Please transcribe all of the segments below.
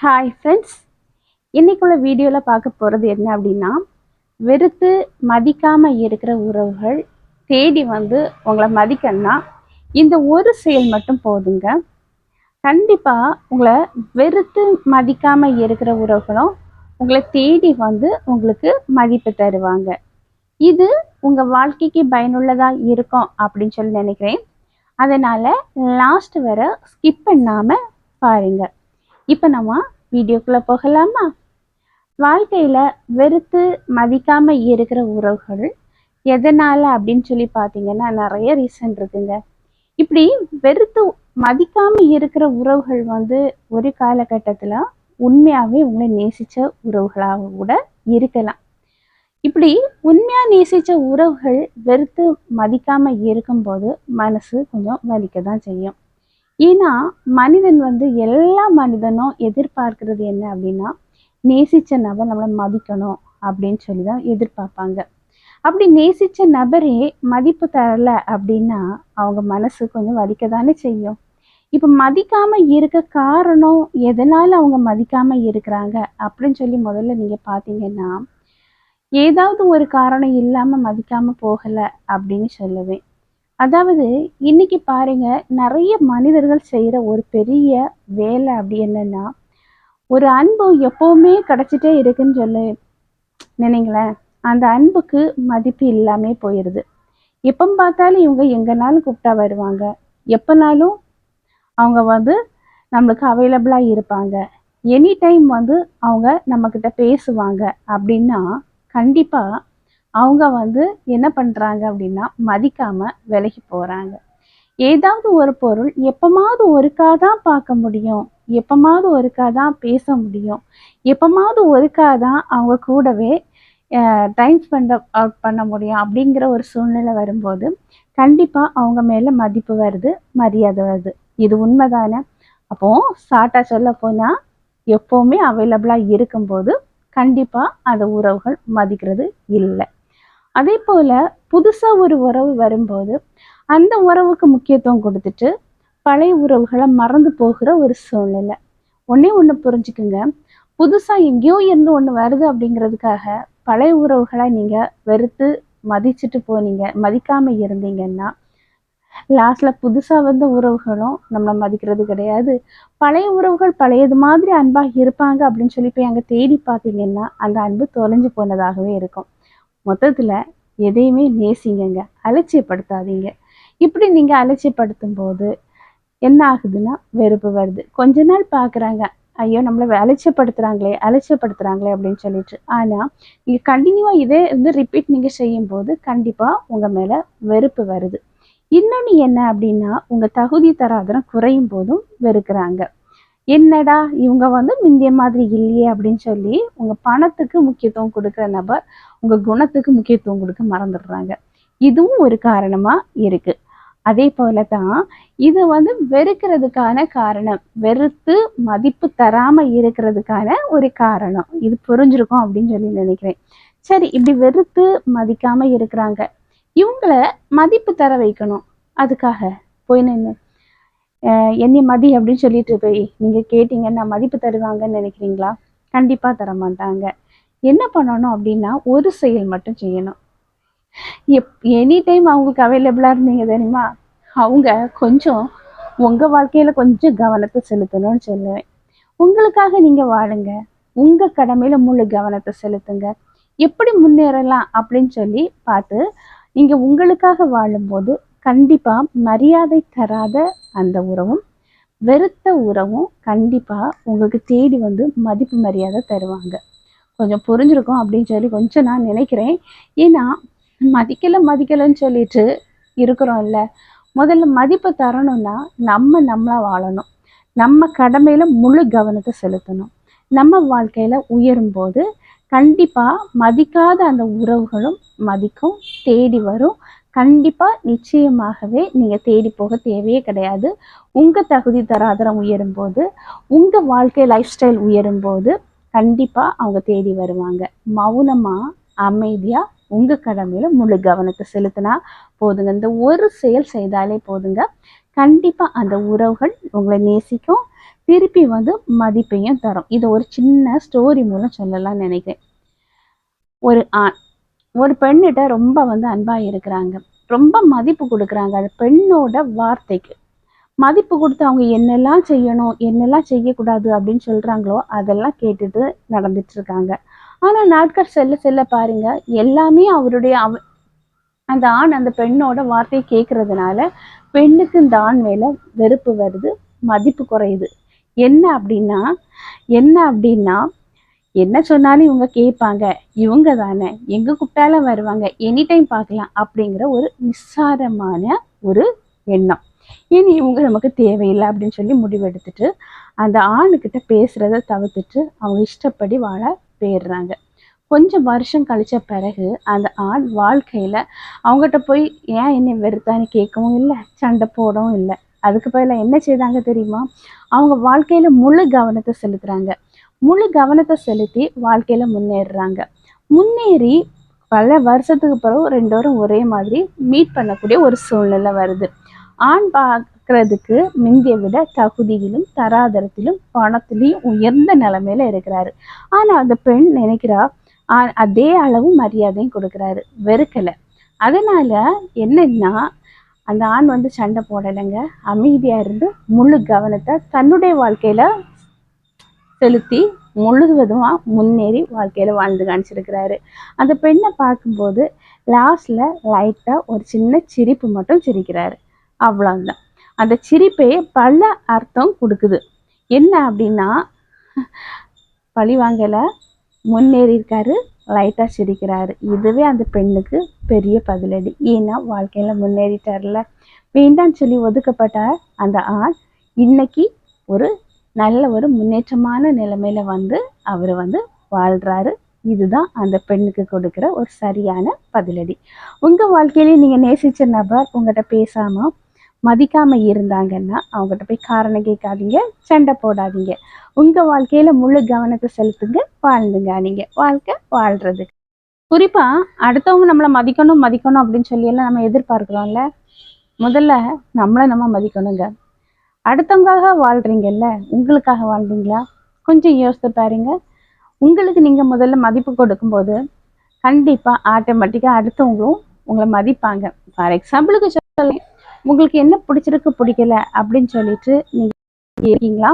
Hi friends, இன்னைக்குள்ள வீடியோவில் பார்க்க போகிறது என்ன அப்படின்னா, வெறுத்து மதிக்காமல் இருக்கிற உறவுகள் தேடி வந்து உங்களை மதிக்கணும்னா இந்த ஒரு செயல் மட்டும் போதுங்க. கண்டிப்பாக உங்களை வெறுத்து மதிக்காமல் இருக்கிற உறவுகளும் உங்களை தேடி வந்து உங்களுக்கு மதிப்பு தருவாங்க. இது உங்கள் வாழ்க்கைக்கு பயனுள்ளதாக இருக்கும் அப்படின்னு சொல்லி நினைக்கிறேன். அதனால் லாஸ்ட் வர ஸ்கிப் பண்ணாமல் பாருங்கள். இப்போ நம்ம வீடியோக்குள்ளே போகலாமா? வாழ்க்கையில் வெறுத்து மதிக்காமல் இருக்கிற உறவுகள் எதனால் அப்படின்னு சொல்லி பார்த்தீங்கன்னா நிறைய ரீசன் இருக்குங்க. இப்படி வெறுத்து மதிக்காமல் இருக்கிற உறவுகள் வந்து ஒரு காலகட்டத்தில் உண்மையாகவே உங்களை நேசித்த உறவுகளாக கூட இருக்கலாம். இப்படி உண்மையாக நேசித்த உறவுகள் வெறுத்து மதிக்காமல் இருக்கும்போது மனசு கொஞ்சம் வலிக்க தான் செய்யும். ஏன்னா மனிதன் வந்து எல்லா மனிதனும் எதிர்பார்க்கிறது என்ன அப்படின்னா, நேசித்த நபர் நம்மளை மதிக்கணும் அப்படின்னு சொல்லி தான் எதிர்பார்ப்பாங்க. அப்படி நேசித்த நபரே மதிப்பு தரல அப்படின்னா அவங்க மனசு கொஞ்சம் வலிக்க தானே செய்யும். இப்போ மதிக்காம இருக்க காரணம் எதனால அவங்க மதிக்காம இருக்கிறாங்க அப்படின்னு சொல்லி முதல்ல நீங்க பார்த்தீங்கன்னா, ஏதாவது ஒரு காரணம் இல்லாம மதிக்காம போகல அப்படின்னு சொல்லுவேன். அதாவது இன்னைக்கு பாருங்க, நிறைய மனிதர்கள் செய்யற ஒரு பெரிய வேலை அப்படி என்னன்னா, ஒரு அன்பு எப்பவுமே கிடைச்சிட்டே இருக்குன்னு சொல்லி நினைங்களேன். அந்த அன்புக்கு மதிப்பு இல்லாமே போயிடுது. எப்போ பார்த்தாலும் இவங்க எங்கனாலும் கூப்பிட்டா வருவாங்க, எப்பனாலும் அவங்க வந்து நம்மளுக்கு அவைலபிளாக இருப்பாங்க, எனி டைம் வந்து அவங்க நம்மக்கிட்ட பேசுவாங்க அப்படின்னா கண்டிப்பாக அவங்க வந்து என்ன பண்ணுறாங்க அப்படின்னா மதிக்காமல் விலகி போகிறாங்க. ஏதாவது ஒரு பொருள் எப்பமாவது ஒருக்கா தான் பார்க்க முடியும், எப்பமாவது ஒருக்கா தான் பேச முடியும், எப்பமாவது ஒருக்கா தான் அவங்க கூடவே டைம் ஸ்பெண்ட் அவுட் பண்ண முடியும் அப்படிங்கிற ஒரு சூழ்நிலை வரும்போது கண்டிப்பாக அவங்க மேலே மதிப்பு வருது, மரியாதை வருது. இது உண்மைதானே? அப்போது ஷார்ட்டாக சொல்ல போனால் எப்போவுமே அவைலபிளாக இருக்கும்போது கண்டிப்பாக அந்த உறவுகள் மதிக்கிறது இல்லை. அதே போல் புதுசாக ஒரு உறவு வரும்போது அந்த உறவுக்கு முக்கியத்துவம் கொடுத்துட்டு பழைய உறவுகளை மறந்து போகிற ஒரு சூழ்நிலை. ஒன்று புரிஞ்சுக்குங்க, புதுசாக எங்கேயோ இருந்து ஒன்று வருது அப்படிங்கிறதுக்காக பழைய உறவுகளை நீங்கள் வெறுத்து மதிச்சுட்டு போனீங்க, மதிக்காமல் இருந்தீங்கன்னா லாஸ்ட்டில் புதுசாக வந்த உறவுகளும் நம்மளை மதிக்கிறது கிடையாது. பழைய உறவுகள் பழையது மாதிரி அன்பாக இருப்பாங்க அப்படின்னு சொல்லி போய் அங்கே தேடி பார்த்தீங்கன்னா அந்த அன்பு தொலைஞ்சு போனதாகவே இருக்கும். மொத்தத்தில் எதையுமே நேசிங்கங்க, அலட்சியப்படுத்தாதீங்க. இப்படி நீங்கள் அலட்சியப்படுத்தும் போது என்ன ஆகுதுன்னா வெறுப்பு வருது. கொஞ்ச நாள் பார்க்குறாங்க, ஐயோ நம்மளை அலட்சியப்படுத்துகிறாங்களே அப்படின்னு சொல்லிட்டு. ஆனால் நீங்கள் கண்டினியூவாக இதே வந்து ரிப்பீட் நீங்கள் செய்யும்போது கண்டிப்பாக உங்கள் மேலே வெறுப்பு வருது. இன்னொன்று என்ன அப்படின்னா, உங்கள் தகுதி தராதரம் குறையும் போதும் வெறுக்கிறாங்க. என்னடா இவங்க வந்து முந்திய மாதிரி இல்லையே அப்படின்னு சொல்லி உங்கள் பணத்துக்கு முக்கியத்துவம் கொடுக்குற நபர் உங்கள் குணத்துக்கு முக்கியத்துவம் கொடுக்க மறந்துடுறாங்க. இதுவும் ஒரு காரணமாக இருக்குது. அதே போல தான் இது வந்து வெறுக்கிறதுக்கான காரணம், வெறுத்து மதிப்பு தராமல் இருக்கிறதுக்கான ஒரு காரணம். இது புரிஞ்சிருக்கும் அப்படின்னு சொல்லி நினைக்கிறேன். சரி, இப்படி வெறுத்து மதிக்காமல் இருக்கிறாங்க, இவங்கள மதிப்பு தர வைக்கணும். அதுக்காக போய் நின்று என்னை மதி அப்படின்னு சொல்லிட்டு போய் நீங்கள் கேட்டீங்கன்னா மதிப்பு தருவாங்கன்னு நினைக்கிறீங்களா? கண்டிப்பாக தர மாட்டாங்க. என்ன பண்ணணும் அப்படின்னா ஒரு செயல் மட்டும் செய்யணும். எனி டைம் அவங்களுக்கு அவைலபிளாக இருந்தீங்க தெரியுமா, அவங்க கொஞ்சம் உங்கள் வாழ்க்கையில் கொஞ்சம் கவனத்தை செலுத்தணும்னு சொல்லுவேன். உங்களுக்காக நீங்கள் வாழுங்க, உங்கள் கடமையில் முழு கவனத்தை செலுத்துங்க. எப்படி முன்னேறலாம் அப்படின்னு சொல்லி பார்த்து நீங்கள் உங்களுக்காக வாழும்போது கண்டிப்பாக மரியாதை தராத அந்த உறவும் வெறுத்த உறவும் கண்டிப்பாக உங்களுக்கு தேடி வந்து மதிப்பு மரியாதை தருவாங்க. கொஞ்சம் புரிஞ்சிருக்கும் அப்படின்னு சொல்லி கொஞ்சம் நான் நினைக்கிறேன். ஏன்னா மதிக்கலைன்னு சொல்லிட்டு இருக்கிறோம்ல, முதல்ல மதிப்பு தரணும்னா நம்மளா வாழணும், நம்ம கடமையில் முழு கவனத்தை செலுத்தணும். நம்ம வாழ்க்கையில் உயரும்போது கண்டிப்பாக மதிக்காத அந்த உறவுகளும் மதிக்கும், தேடி வரும். கண்டிப்பாக நிச்சயமாகவே நீங்கள் தேடி போக தேவையே கிடையாது. உங்கள் தகுதி தராதரம் உயரும்போது, உங்கள் வாழ்க்கை லைஃப் ஸ்டைல் உயரும்போது கண்டிப்பாக அவங்க தேடி வருவாங்க. மௌனமாக அமைதியாக உங்கள் கடமையில் முழு கவனத்தை செலுத்தினா போதுங்க. இந்த ஒரு செயல் செய்தாலே போதுங்க, கண்டிப்பாக அந்த உறவுகள் உங்களை நேசிக்கும், திருப்பி வந்து மதிப்பையும் தரும். இதை ஒரு சின்ன ஸ்டோரி மூலம் சொல்லலாம்னு நினைக்கிறேன். ஒரு ஆண் ஒரு பெண்ணிட்ட ரொம்ப வந்து அன்பா இருக்கிறாங்க, ரொம்ப மதிப்பு கொடுக்குறாங்க. அந்த பெண்ணோட வார்த்தைக்கு மதிப்பு கொடுத்து அவங்க என்னெல்லாம் செய்யணும் என்னெல்லாம் செய்யக்கூடாது அப்படின்னு சொல்றாங்களோ அதெல்லாம் கேட்டுட்டு நடந்துட்டு இருக்காங்க. ஆனா நாட்கள் செல்ல செல்ல பாருங்க, எல்லாமே அவருடைய அந்த ஆண் அந்த பெண்ணோட வார்த்தையை கேட்கறதுனால பெண்ணுக்கு இந்த ஆண் மேல வெறுப்பு வருது, மதிப்பு குறையுது. என்ன அப்படின்னா என்ன அப்படின்னா என்ன சொன்னாலும் இவங்க கேட்பாங்க, இவங்க தானே எங்க கூப்பிட்டாலும் வருவாங்க, எனி டைம் பார்க்கலாம் அப்படிங்கிற ஒரு நிஸ்சாரமான ஒரு எண்ணம். இனி இவங்க நமக்கு தேவையில்லை அப்படின்னு சொல்லி முடிவெடுத்துட்டு அந்த ஆணுக்கிட்ட பேசுறத தவிர்த்துட்டு அவங்க இஷ்டப்படி வாழ போயிடுறாங்க. கொஞ்சம் வருஷம் கழிச்ச பிறகு அந்த ஆண் வாழ்க்கையில அவங்ககிட்ட போய் ஏன் என்னை வெறுத்தான்னு கேட்கவும் இல்லை, சண்டை போடவும் இல்லை. அதுக்கு பதிலாக என்ன செய்தாங்க தெரியுமா? அவங்க வாழ்க்கையில முழு கவனத்தை செலுத்துறாங்க. முழு கவனத்தை செலுத்தி வாழ்க்கையில முன்னேறுறாங்க. முன்னேறி பல வருஷத்துக்கு பிறகு 2 பேரும் ஒரே மாதிரி மீட் பண்ணக்கூடிய ஒரு சூழ்நிலை வருது. ஆண் பார்க்கறதுக்கு முந்திய விட தகுதியிலும் தராதரத்திலும் பணத்திலையும் உயர்ந்த நிலைமையில இருக்கிறாரு. ஆனா அந்த பெண் நினைக்கிறா அதே அளவு மரியாதையும் கொடுக்குறாரு, வெறுக்கலை. அதனால என்னன்னா அந்த ஆண் வந்து சண்டை போடலைங்க, அமைதியா இருந்து முழு கவனத்தை தன்னுடைய வாழ்க்கையில செலுத்தி முழுவதுமா முன்னேறி வாழ்க்கையில வாழ்ந்து காமிச்சிருக்கிறாரு. அந்த பெண்ணை பார்க்கும்போது லாஸ்ட்ல லைட்டா ஒரு சின்ன சிரிப்பு மட்டும் சிரிக்கிறாரு, அவ்வளவுதான். அந்த சிரிப்பே பல அர்த்தம் கொடுக்குது. என்ன அப்படின்னா பழிவாங்கல, முன்னேறி இருக்காரு, லைட்டா சிரிக்கிறாரு. இதுவே அந்த பெண்ணுக்கு பெரிய பதிலடி. ஏன்னா வாழ்க்கையில முன்னேறிட்டார்ல. வேண்டான்னு சொல்லி ஒதுக்கப்பட்ட அந்த ஆண் இன்னைக்கு ஒரு நல்ல ஒரு முன்னேற்றமான நிலைமையில வந்து அவர் வந்து வாழ்றாரு. இதுதான் அந்த பெண்ணுக்கு கொடுக்குற ஒரு சரியான பதிலடி. உங்க வாழ்க்கையிலேயே நீங்க நேசிச்ச நபர் உங்கள்கிட்ட பேசாம மதிக்காம இருந்தாங்கன்னா அவங்ககிட்ட போய் காரணம் கேட்காதீங்க, சண்டை போடாதீங்க. உங்க வாழ்க்கையில முழு கவனத்தை செலுத்துங்க, வாழ்ந்துங்க. நீங்க வாழ்க்கை வாழ்றது. குறிப்பா அடுத்தவங்க நம்மளை மதிக்கணும் மதிக்கணும் அப்படின்னு சொல்லி எல்லாம் நம்ம எதிர்பார்க்கிறோம்ல. முதல்ல நம்மளை நம்ம மதிக்கணுங்க. அடுத்தவங்காக வாழ்றீங்கல்ல, உங்களுக்காக வாழ்றீங்களா? கொஞ்சம் யோசித்து பாருங்க. உங்களுக்கு நீங்க முதல்ல மதிப்பு கொடுக்கும்போது கண்டிப்பா ஆட்டோமேட்டிக்கா அடுத்தவங்களும் உங்களை மதிப்பாங்க. ஃபார் எக்ஸாம்பிளுக்கு சொல்ல, உங்களுக்கு என்ன பிடிச்சிருக்கு பிடிக்கல அப்படின்னு சொல்லிட்டு நீங்க இருக்கீங்களா?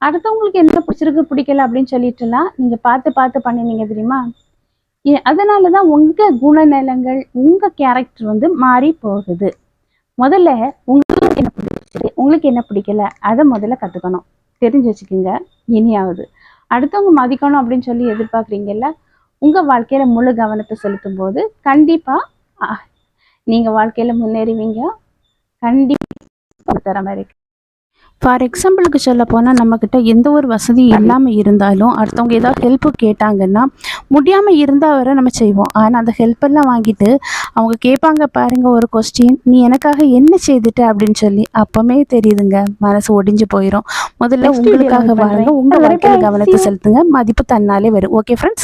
அடுத்தவங்களுக்கு என்ன பிடிச்சிருக்கு பிடிக்கல அப்படின்னு சொல்லிட்டுலாம் நீங்க பார்த்து பார்த்து பண்ணினீங்க தெரியுமா? அதனாலதான் உங்க குணநலங்கள் உங்க கேரக்டர் வந்து மாறி போகுது. முதல்ல உங்களுக்கு என்ன பிடிச்சிருக்கு உங்களுக்கு என்ன பிடிக்கல அதை முதல்ல கத்துக்கணும், தெரிஞ்சு வச்சுக்கோங்க. இனியாவது அடுத்தவங்க மதிக்கணும் அப்படின்னு சொல்லி எதிர்பார்க்குறீங்கல்ல, உங்க வாழ்க்கையில முழு கவனத்தை செலுத்தும் போது கண்டிப்பா நீங்க வாழ்க்கையில முன்னேறுவீங்க. கண்டிப்பா திறமை இருக்கு. ஃபார் எக்ஸாம்பிளுக்கு சொல்ல போனால் நம்மக்கிட்ட எந்த ஒரு வசதியும் இல்லாமல் இருந்தாலும் அடுத்தவங்க ஏதாவது ஹெல்ப்பு கேட்டாங்கன்னா முடியாமல் இருந்தால் வரை நம்ம செய்வோம். ஆனால் அந்த ஹெல்ப்பெல்லாம் வாங்கிட்டு அவங்க கேட்பாங்க பாருங்க ஒரு கொஸ்டின், நீ எனக்காக என்ன செய்துட்ட அப்படின்னு சொல்லி, அப்போமே தெரியுதுங்க மனசு ஒடிஞ்சு போயிடும். முதல்ல உங்களுக்காக வாழுங்க, உங்கள் வாழ்க்கையில் கவனத்தை செலுத்துங்க, மதிப்பு தன்னாலே வரும். Okay friends.